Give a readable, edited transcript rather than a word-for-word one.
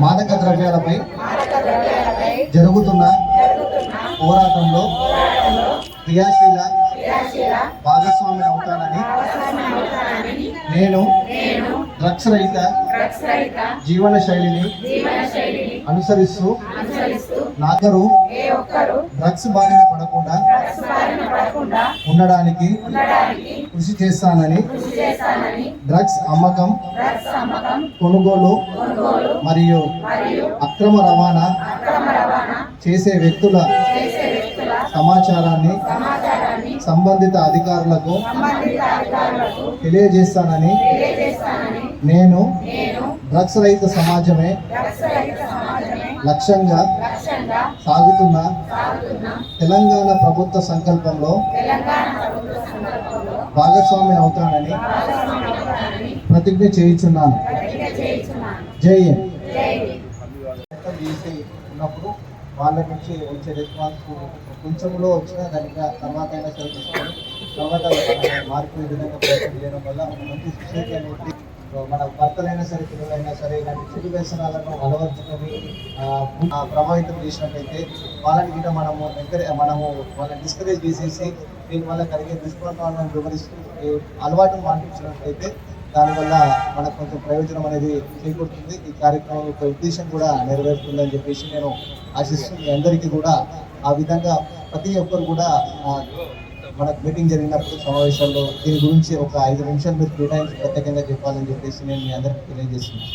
మాదక ద్రవ్యాలపై జరుగుతున్న పోరాటంలో క్రియాశీల భాగస్వామి అవుతానని నేను డ్రగ్స్ రహిత జీవన శైలిని అనుసరిస్తూ నాగరు డ్రగ్స్ బారిన పడకుండా ఉండడానికి కృషి చేస్తానని డ్రగ్స్ అమ్మకం, కొనుగోలు మరియు అక్రమ రవాణా చేసే వ్యక్తుల సమాచారాన్ని సంబంధిత అధికారులకు తెలియజేస్తానని నేను డ్రగ్స్ రహిత సమాజమే లక్ష్యంగా సాగుతున్న తెలంగాణ ప్రభుత్వ సంకల్పంలో భాగస్వామి అవుతానని ప్రతిజ్ఞ చేయుచున్నాను. జై హింద్. ఉన్నప్పుడు వాళ్ళ నుంచి వచ్చే రెస్పాన్స్ కొంచెంలో వచ్చినా దానికి తర్వాత అయినా సరే తీసుకొని తర్వాత మార్పు విధంగా ప్రయత్నం చేయడం వల్ల మంచి సొసైటీ అనేది మన భర్తలైనా సరే పిల్లలైనా సరే ఇలాంటి చెడు వ్యసనాలను అలవర్చుకొని ప్రభావితం చేసినట్టయితే వాళ్ళని గిట్ట మనము వాళ్ళని డిస్కరేజ్ చేసేసి దీనివల్ల కలిగే దుష్ప్రభావాలను వివరిస్తూ అలవాటును మాన్పించినట్లయితే దానివల్ల మనకు కొంచెం ప్రయోజనం అనేది చేకూరుతుంది. ఈ కార్యక్రమం యొక్క ఉద్దేశం కూడా నెరవేరుతుందని చెప్పేసి నేను ఆశిస్తూ మీ అందరికీ కూడా ఆ విధంగా ప్రతి ఒక్కరు కూడా మనకు మీటింగ్ జరిగినప్పుడు సమావేశాల్లో దీని గురించి ఒక 5 నిమిషాలు మీరు కేటాయించి ప్రత్యేకంగా చెప్పాలని చెప్పేసి నేను మీ అందరికీ తెలియజేస్తున్నాను.